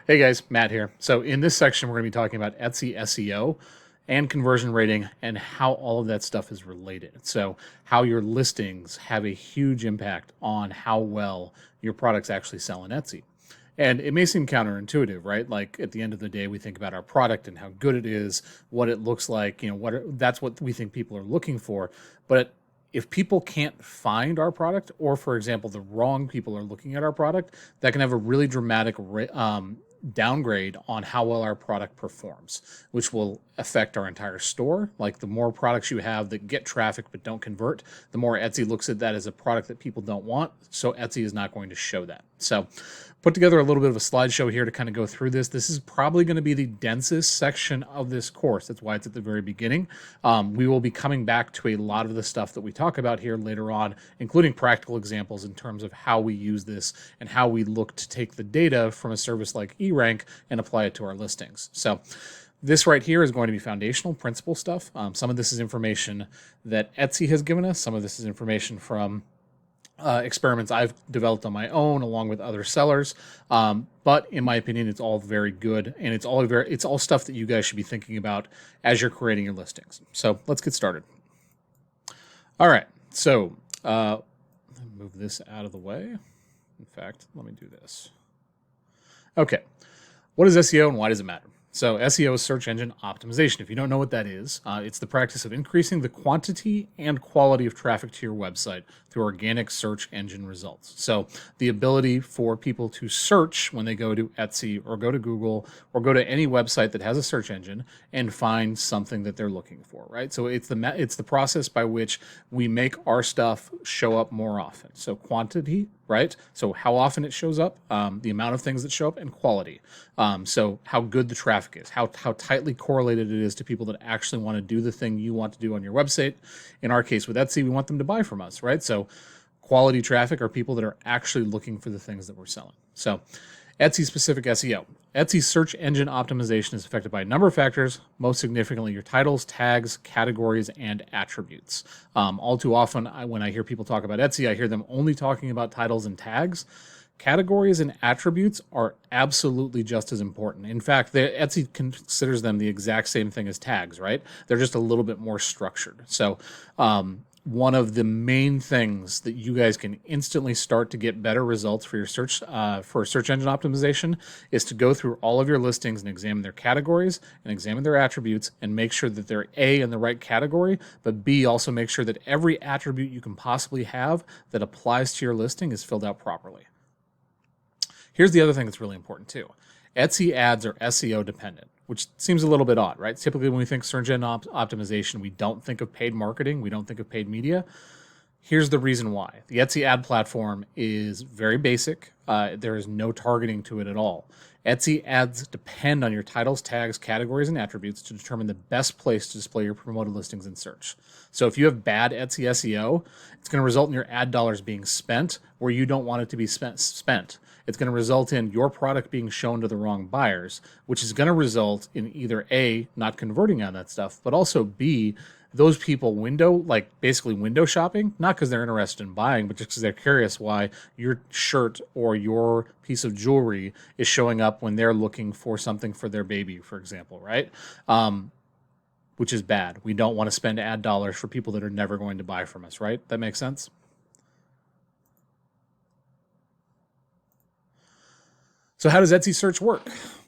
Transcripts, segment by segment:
Hey guys, Matt here. So in this section, we're going to be talking about Etsy SEO and conversion rating and how all of that stuff is related. So how your listings have a huge impact on how well your products actually sell in Etsy. And it may seem counterintuitive, right? Like at the end of the day, we think about our product and how good it is, what it looks like, that's what we think people are looking for. But if people can't find our product, or for example, the wrong people are looking at our product, that can have a really dramatic downgrade on how well our product performs, which will affect our entire store. Like the more products you have that get traffic but don't convert, the more Etsy looks at that as a product that people don't want. So Etsy is not going to show that. So put together a little bit of a slideshow here to kind of go through this. This is probably going to be the densest section of this course. That's why it's at the very beginning. We will be coming back to a lot of the stuff that we talk about here later on, including practical examples in terms of how we use this and how we look to take the data from a service like eRank and apply it to our listings. So this right here is going to be foundational principle stuff. Some of this is information that Etsy has given us. Some of this is information from experiments I've developed on my own along with other sellers. But in my opinion, it's all very good, and it's all stuff that you guys should be thinking about as you're creating your listings. So let's get started. All right, so move this out of the way. In fact, let me do this. Okay, what is SEO and why does it matter? So SEO is search engine optimization. If you don't know what that is, it's the practice of increasing the quantity and quality of traffic to your website through organic search engine results. So the ability for people to search when they go to Etsy or go to Google or go to any website that has a search engine and find something that they're looking for, right? So it's the process by which we make our stuff show up more often. So quantity, right? So how often it shows up, the amount of things that show up, and quality. So how good the traffic is, how tightly correlated it is to people that actually want to do the thing you want to do on your website. In our case with Etsy, we want them to buy from us, right? So quality traffic are people that are actually looking for the things that we're selling. So Etsy specific SEO. Etsy's search engine optimization is affected by a number of factors, most significantly your titles, tags, categories, and attributes. All too often, when I hear people talk about Etsy, I hear them only talking about titles and tags. Categories and attributes are absolutely just as important. In fact, Etsy considers them the exact same thing as tags, right? They're just a little bit more structured. So one of the main things that you guys can instantly start to get better results for your search engine optimization is to go through all of your listings and examine their categories and examine their attributes and make sure that they're A, in the right category, but B, also make sure that every attribute you can possibly have that applies to your listing is filled out properly. Here's the other thing that's really important too. Etsy ads are SEO dependent, which seems a little bit odd, right? Typically when we think search engine optimization, we don't think of paid marketing. We don't think of paid media. Here's the reason why. The Etsy ad platform is very basic. There is no targeting to it at all. Etsy ads depend on your titles, tags, categories, and attributes to determine the best place to display your promoted listings in search. So if you have bad Etsy SEO, it's going to result in your ad dollars being spent where you don't want it to be spent. It's going to result in your product being shown to the wrong buyers, which is going to result in either A, not converting on that stuff, but also B, those people basically window shopping, not because they're interested in buying, but just because they're curious why your shirt or your piece of jewelry is showing up when they're looking for something for their baby, for example, right? Which is bad. We don't want to spend ad dollars for people that are never going to buy from us, right? That makes sense? So how does Etsy search work?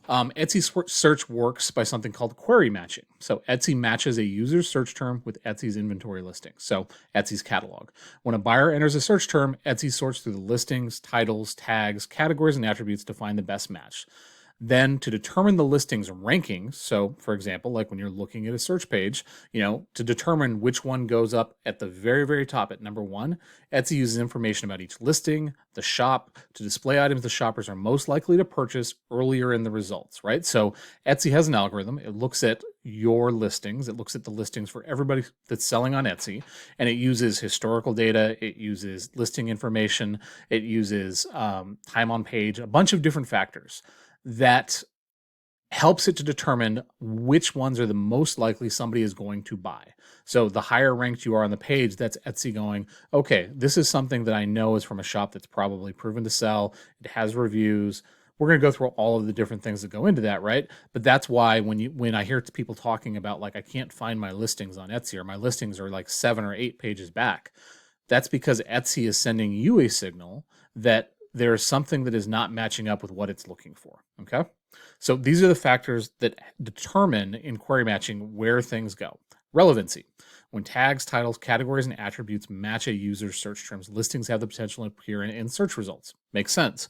Etsy search works by something called query matching. So Etsy matches a user's search term with Etsy's inventory listings, so Etsy's catalog. When a buyer enters a search term, Etsy sorts through the listings, titles, tags, categories, and attributes to find the best match. Then to determine the listing's rankings, so for example, like when you're looking at a search page, to determine which one goes up at the very, very top at number one, Etsy uses information about each listing, the shop, to display items the shoppers are most likely to purchase earlier in the results, right? So Etsy has an algorithm. It looks at your listings. It looks at the listings for everybody that's selling on Etsy, and it uses historical data. It uses listing information. It uses time on page, a bunch of different factors that helps it to determine which ones are the most likely somebody is going to buy. So the higher ranked you are on the page, that's Etsy going, okay, this is something that I know is from a shop that's probably proven to sell. It has reviews. We're going to go through all of the different things that go into that, right? But that's why when I hear people talking about like, I can't find my listings on Etsy, or my listings are like 7 or 8 pages back, that's because Etsy is sending you a signal that there's something that is not matching up with what it's looking for. Okay. So these are the factors that determine in query matching where things go. Relevancy. When tags, titles, categories, and attributes match a user's search terms, listings have the potential to appear in search results. Makes sense.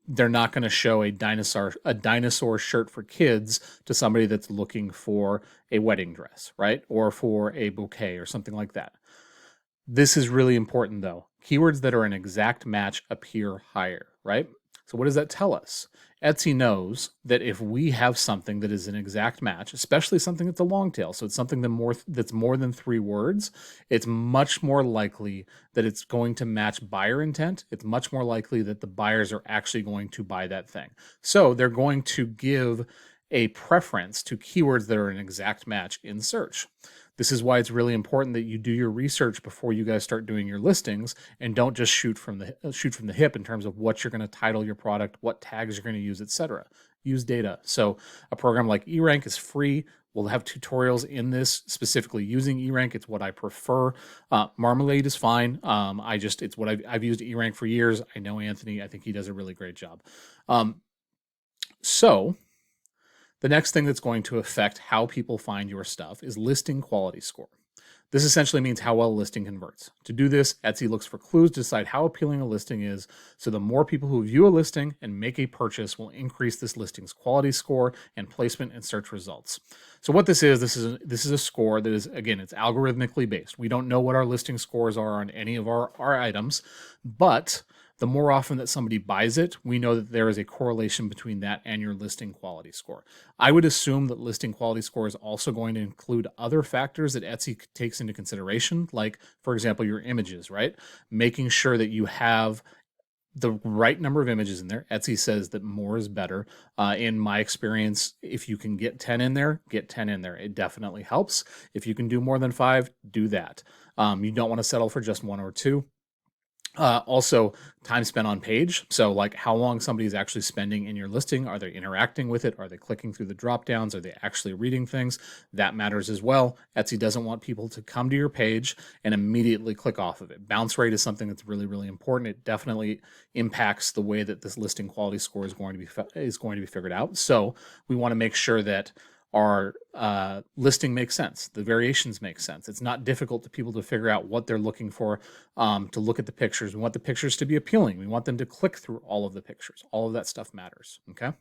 They're not going to show a dinosaur shirt for kids to somebody that's looking for a wedding dress, right? Or for a bouquet or something like that. This is really important though. Keywords that are an exact match appear higher, right? So what does that tell us? Etsy knows that if we have something that is an exact match, especially something that's a long tail, so it's something that's more than 3 words, it's much more likely that it's going to match buyer intent. It's much more likely that the buyers are actually going to buy that thing. So they're going to give a preference to keywords that are an exact match in search. This is why it's really important that you do your research before you guys start doing your listings, and don't just shoot from the hip in terms of what you're going to title your product, what tags you're going to use, etc. Use data. So a program like eRank is free. We'll have tutorials in this specifically using eRank. It's what I prefer. Marmalade is fine. It's what I've used eRank for years. I know Anthony. I think he does a really great job. So the next thing that's going to affect how people find your stuff is listing quality score. This essentially means how well a listing converts. To do this, Etsy looks for clues to decide how appealing a listing is, so the more people who view a listing and make a purchase will increase this listing's quality score and placement in search results. So what this is a score that is, again, it's algorithmically based. We don't know what our listing scores are on any of our items, but the more often that somebody buys it, we know that there is a correlation between that and your listing quality score. I would assume that listing quality score is also going to include other factors that Etsy takes into consideration, like, for example, your images, right? Making sure that you have the right number of images in there. Etsy says that more is better. In my experience, if you can get 10 in there, get 10 in there. It definitely helps. If you can do more than 5, do that. You don't want to settle for just 1 or 2. Also, time spent on page. So like how long somebody is actually spending in your listing. Are they interacting with it? Are they clicking through the drop downs? Are they actually reading things? That matters as well. Etsy doesn't want people to come to your page and immediately click off of it. Bounce rate is something that's really, really important. It definitely impacts the way that this listing quality score is going to be figured out. So we want to make sure that our listing makes sense. The variations make sense. It's not difficult to people to figure out what they're looking for, to look at the pictures. We want the pictures to be appealing. We want them to click through all of the pictures. All of that stuff matters, okay?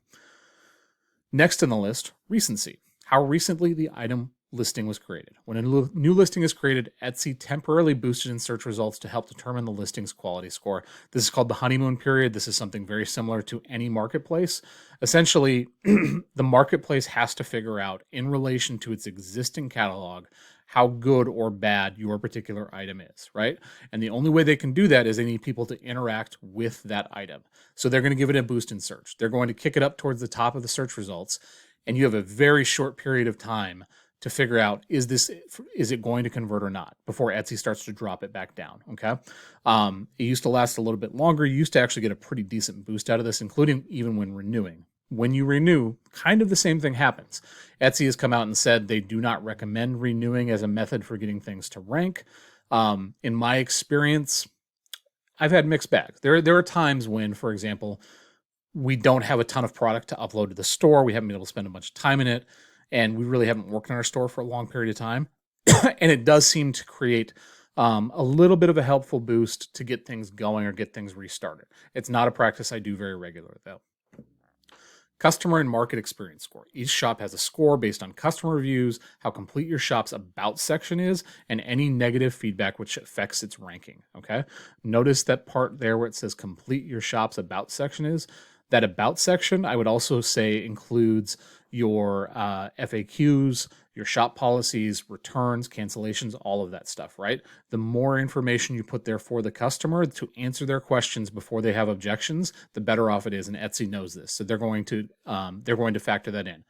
Next in the list, recency. How recently the item listing was created. When a new listing is created, Etsy temporarily boosted in search results to help determine the listing's quality score. This is called the honeymoon period. This is something very similar to any marketplace. Essentially, the marketplace has to figure out, in relation to its existing catalog, how good or bad your particular item is, right? And the only way they can do that is they need people to interact with that item. So they're going to give it a boost in search. They're going to kick it up towards the top of the search results, and you have a very short period of time to figure out, is it going to convert or not, before Etsy starts to drop it back down, okay? It used to last a little bit longer. You used to actually get a pretty decent boost out of this, including even when renewing. When you renew, kind of the same thing happens. Etsy has come out and said they do not recommend renewing as a method for getting things to rank. In my experience, I've had mixed bags. There are times when, for example, we don't have a ton of product to upload to the store. We haven't been able to spend a bunch of time in it, and we really haven't worked on our store for a long period of time. And it does seem to create a little bit of a helpful boost to get things going or get things restarted. It's not a practice I do very regularly, though. Customer and market experience score. Each shop has a score based on customer reviews, how complete your shop's about section is, and any negative feedback which affects its ranking, okay? Notice that part there where it says complete your shop's about section is. That about section, I would also say, includes your FAQs, your shop policies, returns, cancellations, all of that stuff, right? The more information you put there for the customer to answer their questions before they have objections, the better off it is, and Etsy knows this. So they're going to factor that in.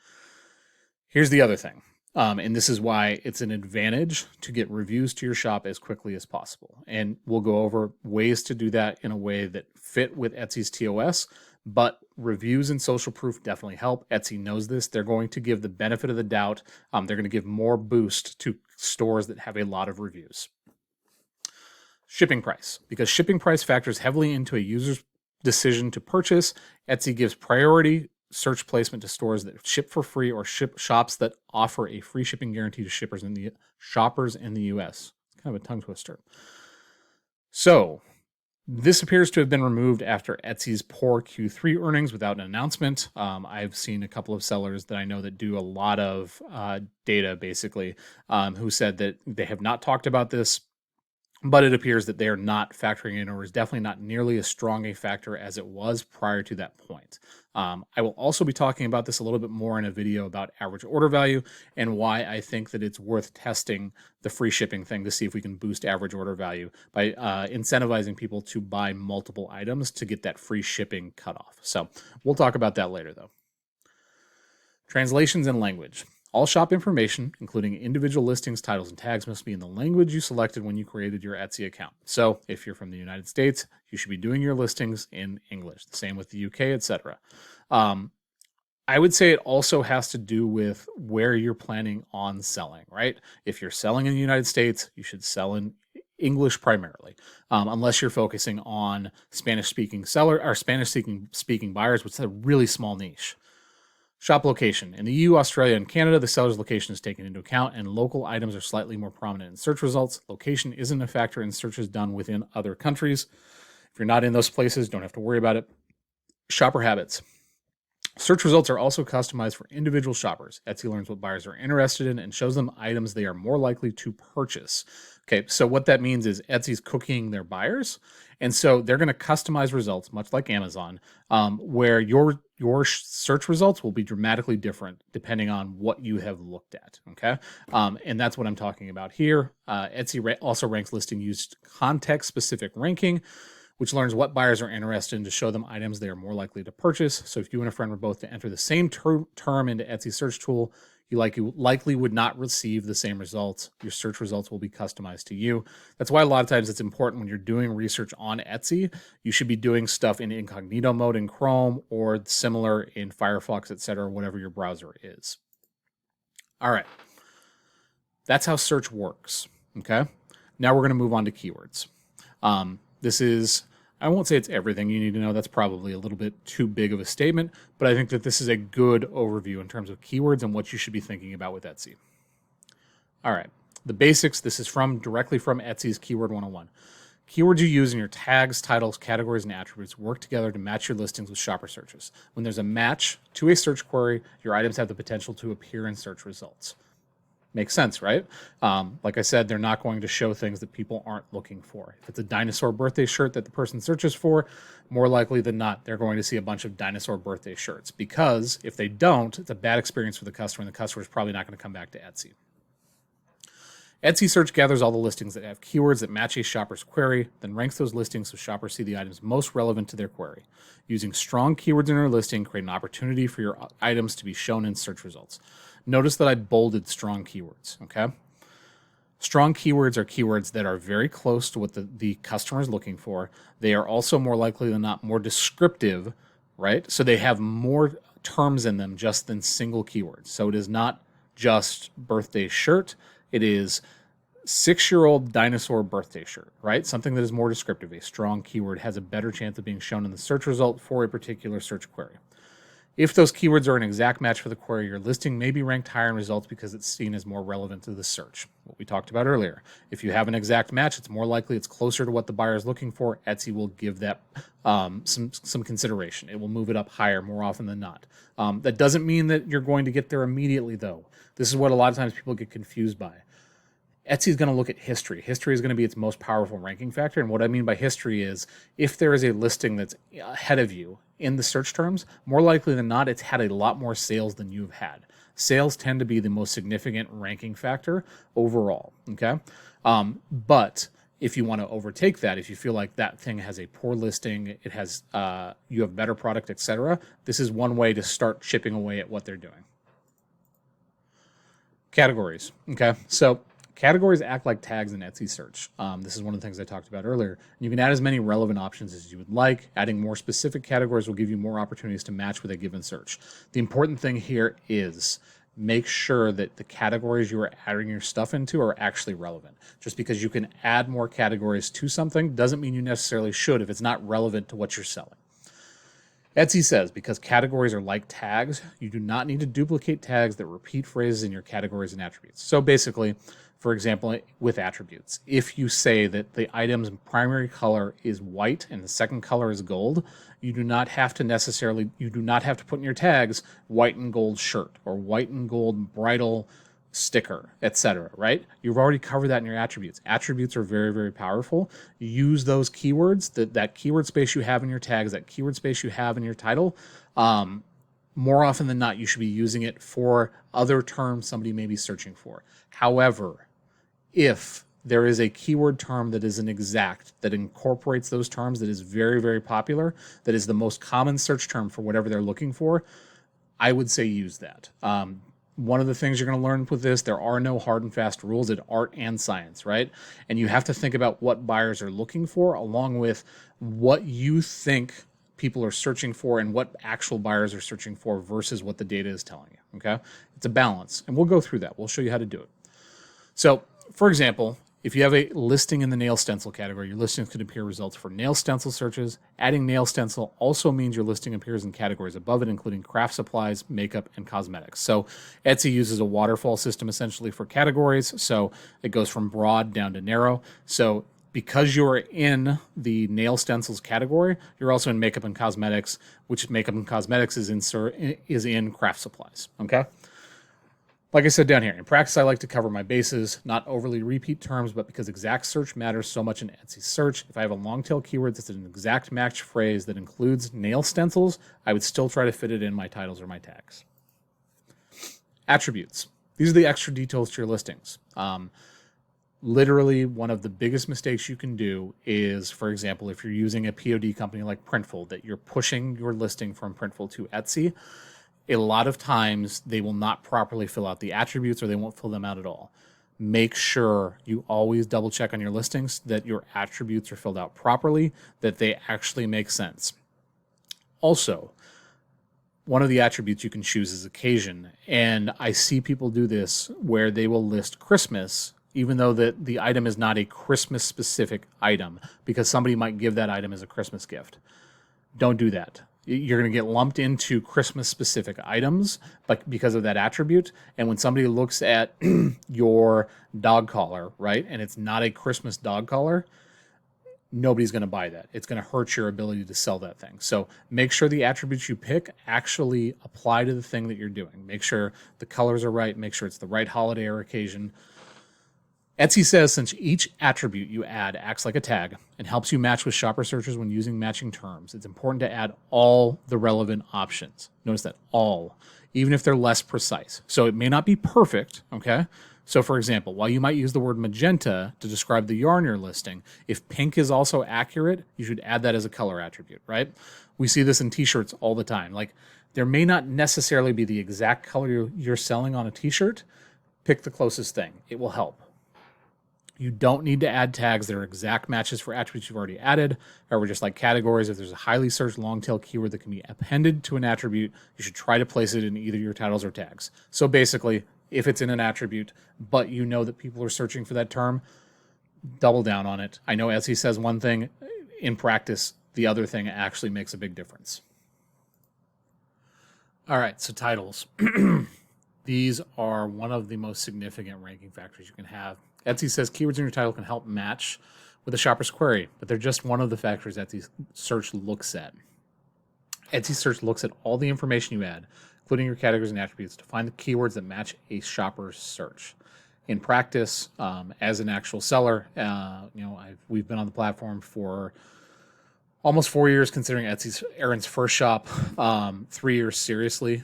Here's the other thing, and this is why it's an advantage to get reviews to your shop as quickly as possible. And we'll go over ways to do that in a way that fit with Etsy's TOS. but reviews and social proof definitely help. Etsy knows this. They're going to give the benefit of the doubt. They're going to give more boost to stores that have a lot of reviews. Shipping price, because shipping price factors heavily into a user's decision to purchase. Etsy gives priority search placement to stores that ship for free or shops that offer a free shipping guarantee to shoppers in the US. It's kind of a tongue twister. So this appears to have been removed after Etsy's poor Q3 earnings without an announcement. I've seen a couple of sellers that I know that do a lot of data, basically, who said that they have not talked about this, but it appears that they are not factoring in, or is definitely not nearly as strong a factor as it was prior to that point. I will also be talking about this a little bit more in a video about average order value and why I think that it's worth testing the free shipping thing to see if we can boost average order value by incentivizing people to buy multiple items to get that free shipping cutoff. So we'll talk about that later, though. Translations and language. All shop information, including individual listings, titles, and tags, must be in the language you selected when you created your Etsy account. So if you're from the United States, you should be doing your listings in English. The same with the UK, etc. I would say it also has to do with where you're planning on selling, right? If you're selling in the United States, you should sell in English primarily, unless you're focusing on Spanish-speaking Spanish-speaking buyers, which is a really small niche. Shop location. In the EU, Australia, and Canada, the seller's location is taken into account, and local items are slightly more prominent in search results. Location isn't a factor in searches done within other countries. If you're not in those places, don't have to worry about it. Shopper habits. Search results are also customized for individual shoppers. Etsy learns what buyers are interested in and shows them items they are more likely to purchase. Okay, so what that means is Etsy's cooking their buyers, and so they're going to customize results, much like Amazon, where your search results will be dramatically different depending on what you have looked at. Okay, and that's what I'm talking about here. Etsy also ranks listing used context-specific ranking, which learns what buyers are interested in to show them items they are more likely to purchase. So if you and a friend were both to enter the same term into Etsy search tool, you likely would not receive the same results. Your search results will be customized to you. That's why a lot of times it's important when you're doing research on Etsy, you should be doing stuff in incognito mode in Chrome or similar in Firefox, etc., whatever your browser is. All right. That's how search works. Okay. Now we're going to move on to keywords. This is, I won't say it's everything you need to know. That's probably a little bit too big of a statement, but I think that this is a good overview in terms of keywords and what you should be thinking about with Etsy. All right, the basics. This is directly from Etsy's Keyword 101. Keywords you use in your tags, titles, categories, and attributes work together to match your listings with shopper searches. When there's a match to a search query, your items have the potential to appear in search results. Makes sense, right? Like I said, they're not going to show things that people aren't looking for. If it's a dinosaur birthday shirt that the person searches for, more likely than not, they're going to see a bunch of dinosaur birthday shirts, because if they don't, it's a bad experience for the customer, and the customer is probably not going to come back to Etsy. Etsy Search gathers all the listings that have keywords that match a shopper's query, then ranks those listings so shoppers see the items most relevant to their query. Using strong keywords in your listing, create an opportunity for your items to be shown in search results. Notice that I bolded strong keywords, okay? Strong keywords are keywords that are very close to what the customer is looking for. They are also more likely than not more descriptive, right? So they have more terms in them just than single keywords. So it is not just birthday shirt. It is 6-year-old dinosaur birthday shirt, right? Something that is more descriptive. A strong keyword has a better chance of being shown in the search result for a particular search query. If those keywords are an exact match for the query, your listing may be ranked higher in results because it's seen as more relevant to the search, what we talked about earlier. If you have an exact match, it's more likely it's closer to what the buyer is looking for. Etsy will give that some consideration. It will move it up higher more often than not. That doesn't mean that you're going to get there immediately, though. This is what a lot of times people get confused by. Etsy is going to look at history. History is going to be its most powerful ranking factor. And what I mean by history is if there is a listing that's ahead of you in the search terms, more likely than not, it's had a lot more sales than you've had. Sales tend to be the most significant ranking factor overall. Okay. But if you want to overtake that, if you feel like that thing has a poor listing, it has, you have better product, etc., this is one way to start chipping away at what they're doing. Categories. Okay. So categories act like tags in Etsy search. This is one of the things I talked about earlier. You can add as many relevant options as you would like. Adding more specific categories will give you more opportunities to match with a given search. The important thing here is make sure that the categories you are adding your stuff into are actually relevant. Just because you can add more categories to something doesn't mean you necessarily should if it's not relevant to what you're selling. Etsy says, because categories are like tags, you do not need to duplicate tags that repeat phrases in your categories and attributes. So basically, for example, with attributes, if you say that the item's primary color is white and the second color is gold, you do not have to put in your tags white and gold shirt or white and gold bridal sticker, etc., right? You've already covered that in your attributes. Attributes are very, very powerful. Use those keywords, that keyword space you have in your tags, that keyword space you have in your title. More often than not, you should be using it for other terms somebody may be searching for. However, if there is a keyword term that is an exact, that incorporates those terms, that is very, very popular, that is the most common search term for whatever they're looking for, I would say use that. One of the things you're going to learn with this, there are no hard and fast rules. It's art and science, right? And you have to think about what buyers are looking for along with what you think people are searching for and what actual buyers are searching for versus what the data is telling you, okay? It's a balance, and we'll go through that. We'll show you how to do it. So, for example, if you have a listing in the nail stencil category, your listings could appear results for nail stencil searches. Adding nail stencil also means your listing appears in categories above it, including craft supplies, makeup, and cosmetics. So Etsy uses a waterfall system essentially for categories. So it goes from broad down to narrow. So because you're in the nail stencils category, you're also in makeup and cosmetics, which makeup and cosmetics is in craft supplies, okay? Like I said down here, in practice, I like to cover my bases, not overly repeat terms, but because exact search matters so much in Etsy search, if I have a long tail keyword that's an exact match phrase that includes nail stencils, I would still try to fit it in my titles or my tags. Attributes. These are the extra details to your listings. Literally, one of the biggest mistakes you can do is, for example, if you're using a POD company like Printful, that you're pushing your listing from Printful to Etsy, a lot of times they will not properly fill out the attributes or they won't fill them out at all. Make sure you always double check on your listings that your attributes are filled out properly, that they actually make sense. Also, one of the attributes you can choose is occasion. And I see people do this where they will list Christmas, even though the item is not a Christmas specific item, because somebody might give that item as a Christmas gift. Don't do that. You're going to get lumped into Christmas-specific items because of that attribute. And when somebody looks at your dog collar, right, and it's not a Christmas dog collar, nobody's going to buy that. It's going to hurt your ability to sell that thing. So make sure the attributes you pick actually apply to the thing that you're doing. Make sure the colors are right. Make sure it's the right holiday or occasion. Etsy says since each attribute you add acts like a tag and helps you match with shopper searchers when using matching terms, it's important to add all the relevant options. Notice that, all, even if they're less precise. So it may not be perfect, okay? So for example, while you might use the word magenta to describe the yarn you're listing, if pink is also accurate, you should add that as a color attribute, right? We see this in t-shirts all the time. Like, there may not necessarily be the exact color you're selling on a t-shirt. Pick the closest thing. It will help. You don't need to add tags that are exact matches for attributes you've already added. However, just like categories, if there's a highly searched long tail keyword that can be appended to an attribute, you should try to place it in either your titles or tags. So basically, if it's in an attribute, but you know that people are searching for that term, double down on it. I know Etsy says one thing. In practice, the other thing actually makes a big difference. All right, so titles. These are one of the most significant ranking factors you can have. Etsy says keywords in your title can help match with a shopper's query, but they're just one of the factors Etsy search looks at. Etsy search looks at all the information you add, including your categories and attributes, to find the keywords that match a shopper's search. In practice, as an actual seller, we've been on the platform for almost 4 years, considering Etsy's Aaron's first shop, 3 years seriously.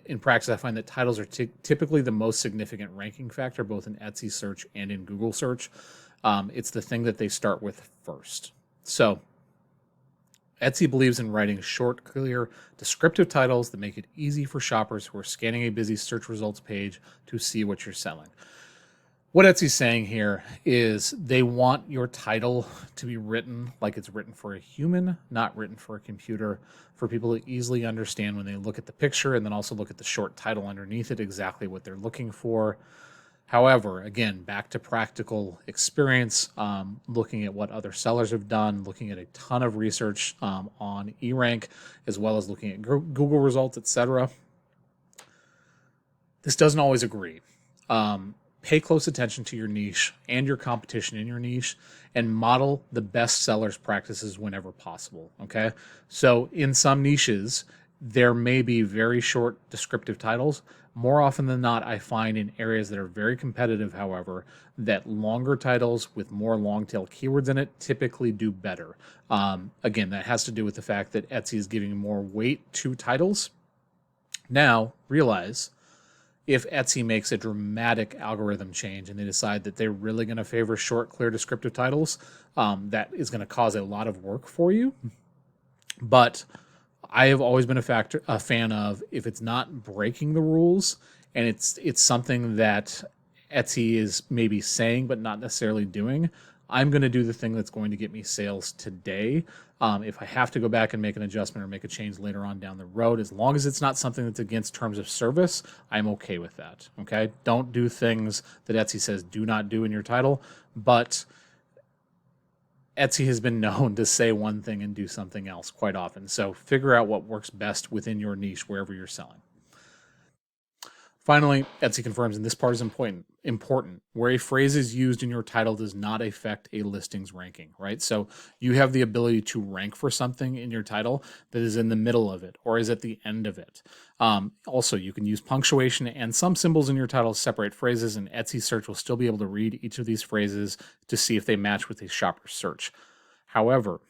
In practice, I find that titles are typically the most significant ranking factor, both in Etsy search and in Google search. It's the thing that they start with first. So Etsy believes in writing short, clear, descriptive titles that make it easy for shoppers who are scanning a busy search results page to see what you're selling. What Etsy's saying here is they want your title to be written like it's written for a human, not written for a computer, for people to easily understand when they look at the picture and then also look at the short title underneath it, exactly what they're looking for. However, again, back to practical experience, looking at what other sellers have done, looking at a ton of research on eRank, as well as looking at Google results, etc. This doesn't always agree. Pay close attention to your niche and your competition in your niche and model the best sellers practices whenever possible. Okay. So in some niches, there may be very short descriptive titles. More often than not, I find in areas that are very competitive, however, that longer titles with more long tail keywords in it typically do better. Again, that has to do with the fact that Etsy is giving more weight to titles. Now, realize if Etsy makes a dramatic algorithm change and they decide that they're really going to favor short, clear, descriptive titles, that is going to cause a lot of work for you. But I have always been a fan of, if it's not breaking the rules and it's something that Etsy is maybe saying but not necessarily doing, I'm going to do the thing that's going to get me sales today. If I have to go back and make an adjustment or make a change later on down the road, as long as it's not something that's against terms of service, I'm okay with that. Okay. Don't do things that Etsy says do not do in your title, but Etsy has been known to say one thing and do something else quite often. So figure out what works best within your niche wherever you're selling. Finally, Etsy confirms, and this part is important, where a phrase is used in your title does not affect a listing's ranking, right? So you have the ability to rank for something in your title that is in the middle of it or is at the end of it. Also, you can use punctuation and some symbols in your title to separate phrases, and Etsy search will still be able to read each of these phrases to see if they match with a shopper's search. However,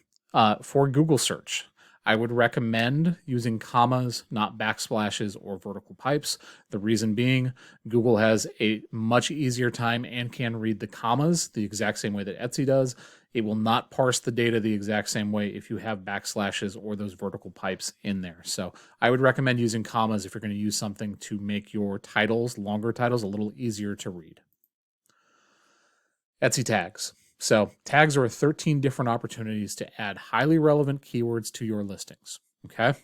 for Google search, I would recommend using commas, not backsplashes or vertical pipes. The reason being, Google has a much easier time and can read the commas the exact same way that Etsy does. It will not parse the data the exact same way if you have backslashes or those vertical pipes in there. So I would recommend using commas if you're going to use something to make your titles, longer titles, a little easier to read. Etsy tags. So tags are 13 different opportunities to add highly relevant keywords to your listings. Okay.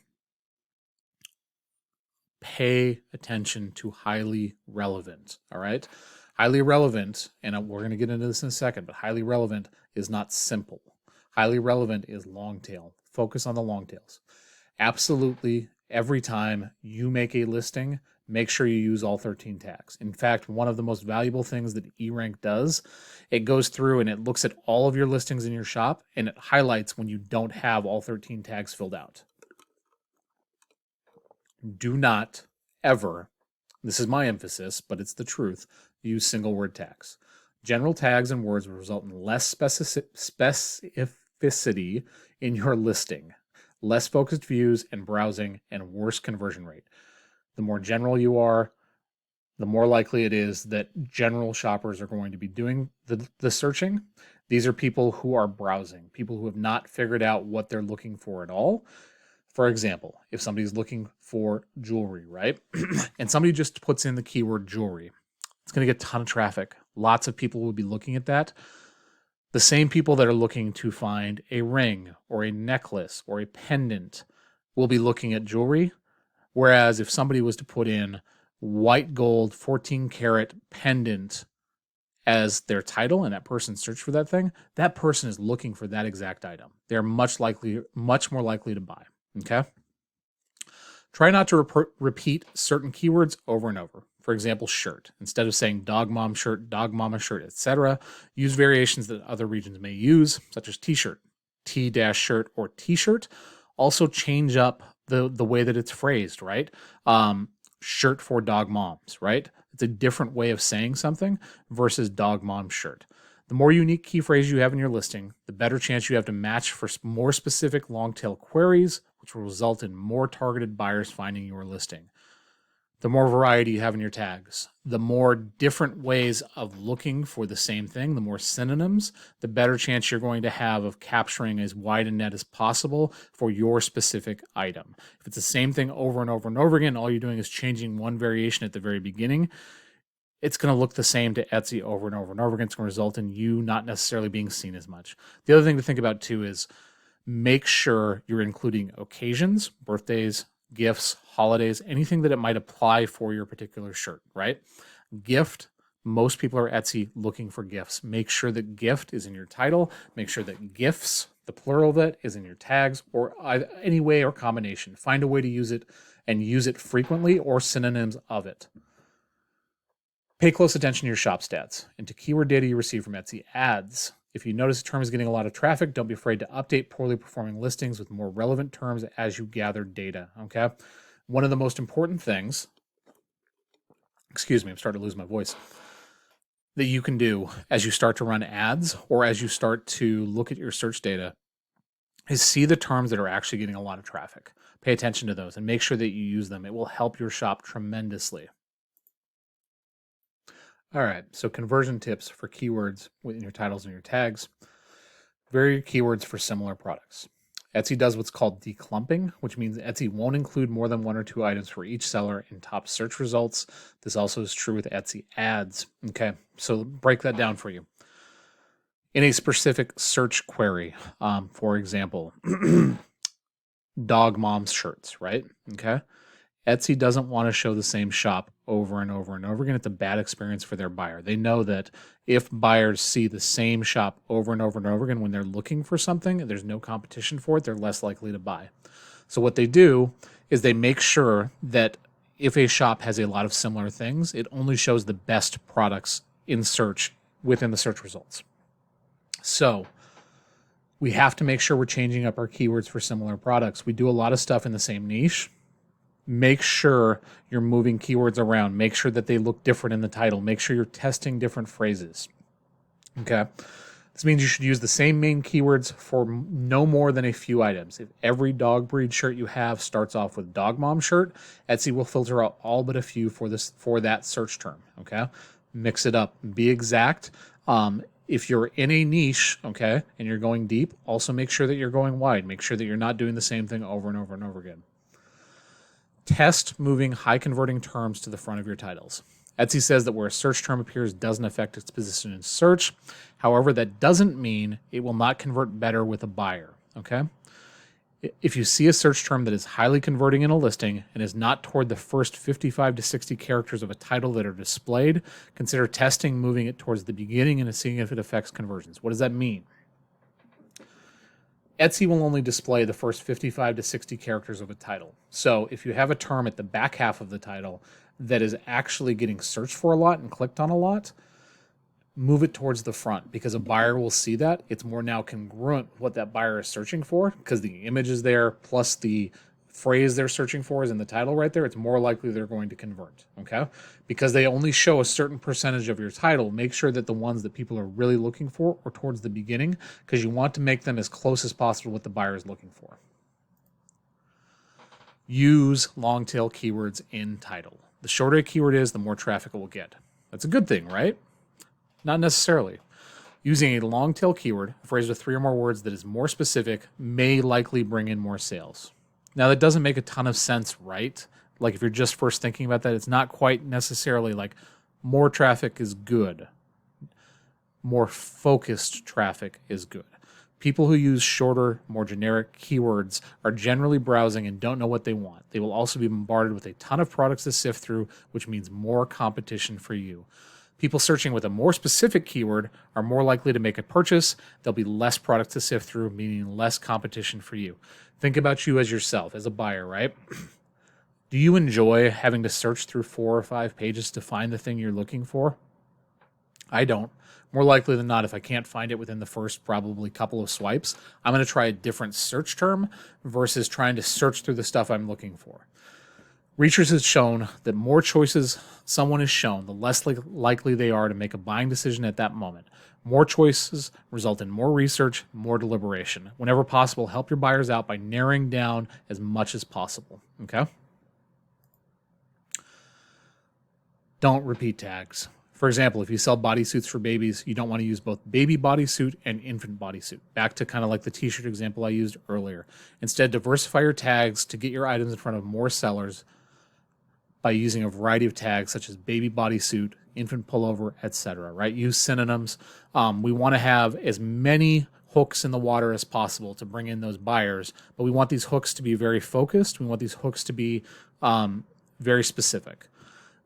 Pay attention to highly relevant. All right. Highly relevant, and we're going to get into this in a second, but highly relevant is not simple. Highly relevant is long tail. Focus on the long tails. Absolutely, every time you make a listing, make sure you use all 13 tags. In fact, one of the most valuable things that eRank does, it goes through and it looks at all of your listings in your shop and it highlights when you don't have all 13 tags filled out. Do not ever, this is my emphasis, but it's the truth, use single word tags. General tags and words will result in less specificity in your listing, less focused views and browsing, and worse conversion rate. The more general you are, the more likely it is that general shoppers are going to be doing the searching. These are people who are browsing, people who have not figured out what they're looking for at all. For example, if somebody's looking for jewelry, right? And somebody just puts in the keyword jewelry, it's going to get a ton of traffic. Lots of people will be looking at that. The same people that are looking to find a ring or a necklace or a pendant will be looking at jewelry. Whereas if somebody was to put in white gold 14 karat pendant as their title and that person searched for that thing, that person is looking for that exact item. They're much more likely to buy. Okay. Try not to repeat certain keywords over and over. For example, shirt. Instead of saying dog mom shirt, dog mama shirt, etc., use variations that other regions may use, such as t-shirt, t-shirt, or t-shirt. Also change up the way that it's phrased, right? Shirt for dog moms, right? It's a different way of saying something versus dog mom shirt. The more unique key phrase you have in your listing, the better chance you have to match for more specific long tail queries, which will result in more targeted buyers finding your listing. The more variety you have in your tags, the more different ways of looking for the same thing, the more synonyms, the better chance you're going to have of capturing as wide a net as possible for your specific item. If it's the same thing over and over and over again, all you're doing is changing one variation at the very beginning, it's going to look the same to Etsy over and over and over again. It's going to result in you not necessarily being seen as much. The other thing to think about too is make sure you're including occasions, birthdays, gifts, holidays, anything that it might apply for your particular shirt, right? Gift, most people are Etsy looking for gifts. Make sure that gift is in your title. Make sure that gifts, the plural of it, is in your tags, or any way or combination. Find a way to use it and use it frequently or synonyms of it. Pay close attention to your shop stats and to keyword data you receive from Etsy ads. If you notice a term is getting a lot of traffic, don't be afraid to update poorly performing listings with more relevant terms as you gather data, okay? One of the most important things, excuse me, I'm starting to lose my voice, that you can do as you start to run ads or as you start to look at your search data is see the terms that are actually getting a lot of traffic. Pay attention to those and make sure that you use them. It will help your shop tremendously. All right, so conversion tips for keywords within your titles and your tags. Vary your keywords for similar products. Etsy does what's called declumping, which means Etsy won't include more than 1 or 2 items for each seller in top search results. This also is true with Etsy ads. Okay, so break that down for you. In a specific search query, for example, dog mom's shirts, right? Okay. Etsy doesn't want to show the same shop over and over and over again. It's a bad experience for their buyer. They know that if buyers see the same shop over and over and over again when they're looking for something, and there's no competition for it, they're less likely to buy. So what they do is they make sure that if a shop has a lot of similar things, it only shows the best products in search within the search results. So we have to make sure we're changing up our keywords for similar products. We do a lot of stuff in the same niche. Make sure you're moving keywords around. Make sure that they look different in the title. Make sure you're testing different phrases. Okay. This means you should use the same main keywords for no more than a few items. If every dog breed shirt you have starts off with dog mom shirt, Etsy will filter out all but a few for that search term. Okay. Mix it up. Be exact. If you're in a niche, okay, and you're going deep, also make sure that you're going wide. Make sure that you're not doing the same thing over and over and over again. Test moving high converting terms to the front of your titles. Etsy says that where a search term appears doesn't affect its position in search. However, that doesn't mean it will not convert better with a buyer, okay? If you see a search term that is highly converting in a listing and is not toward the first 55 to 60 characters of a title that are displayed, consider testing moving it towards the beginning and seeing if it affects conversions. What does that mean? Etsy will only display the first 55 to 60 characters of a title. So if you have a term at the back half of the title that is actually getting searched for a lot and clicked on a lot, move it towards the front because a buyer will see that. It's more now congruent with what that buyer is searching for because the image is there plus the phrase they're searching for is in the title right there. It's more likely they're going to convert, okay? Because they only show a certain percentage of your title, make sure that the ones that people are really looking for are towards the beginning because you want to make them as close as possible to what the buyer is looking for. Use long tail keywords in title. The shorter a keyword is, the more traffic it will get. That's a good thing, right? Not necessarily. Using a long tail keyword, a phrase with 3 or more words that is more specific, may likely bring in more sales. Now, that doesn't make a ton of sense, right? Like if you're just first thinking about that, it's not quite necessarily like more traffic is good. More focused traffic is good. People who use shorter, more generic keywords are generally browsing and don't know what they want. They will also be bombarded with a ton of products to sift through, which means more competition for you. People searching with a more specific keyword are more likely to make a purchase. There'll be less products to sift through, meaning less competition for you. Think about you as yourself, as a buyer, right? Do you enjoy having to search through 4 or 5 pages to find the thing you're looking for? I don't. More likely than not, if I can't find it within the first probably couple of swipes, I'm going to try a different search term versus trying to search through the stuff I'm looking for. Research has shown that more choices someone is shown, the less likely they are to make a buying decision at that moment. More choices result in more research, more deliberation. Whenever possible, help your buyers out by narrowing down as much as possible. Okay? Don't repeat tags. For example, if you sell bodysuits for babies, you don't want to use both baby bodysuit and infant bodysuit. Back to kind of like the t-shirt example I used earlier. Instead, diversify your tags to get your items in front of more sellers by using a variety of tags such as baby bodysuit, infant pullover, etc. Right? Use synonyms. We want to have as many hooks in the water as possible to bring in those buyers, but we want these hooks to be very focused. We want these hooks to be very specific.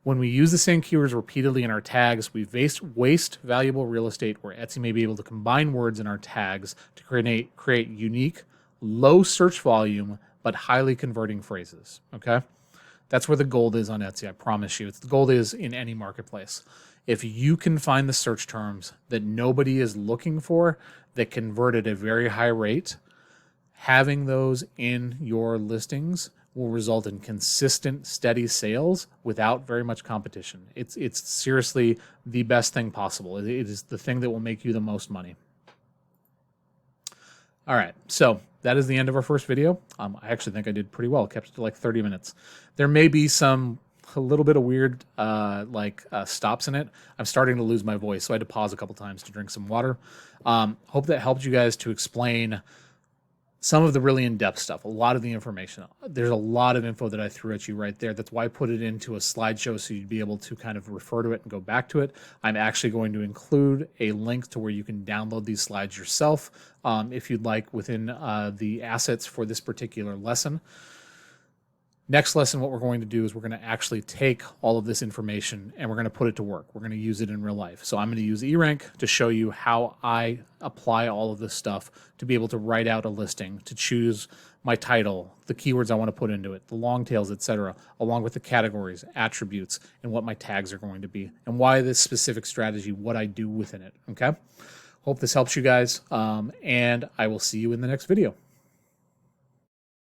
When we use the same keywords repeatedly in our tags, we waste valuable real estate where Etsy may be able to combine words in our tags to create unique, low search volume, but highly converting phrases. Okay? That's where the gold is on Etsy, I promise you. The gold is in any marketplace. If you can find the search terms that nobody is looking for that convert at a very high rate, having those in your listings will result in consistent, steady sales without very much competition. It's seriously the best thing possible. It is the thing that will make you the most money. All right, so that is the end of our first video. I actually think I did pretty well. Kept it to like 30 minutes. There may be a little bit of weird stops in it. I'm starting to lose my voice, so I had to pause a couple times to drink some water. Hope that helped you guys to explain some of the really in-depth stuff, a lot of the information. There's a lot of info that I threw at you right there. That's why I put it into a slideshow so you'd be able to kind of refer to it and go back to it. I'm actually going to include a link to where you can download these slides yourself if you'd like within the assets for this particular lesson. Next lesson, what we're going to do is we're going to actually take all of this information and we're going to put it to work. We're going to use it in real life. So I'm going to use eRank to show you how I apply all of this stuff to be able to write out a listing, to choose my title, the keywords I want to put into it, the long tails, etc., along with the categories, attributes, and what my tags are going to be, and why this specific strategy, what I do within it. Okay? Hope this helps you guys, and I will see you in the next video.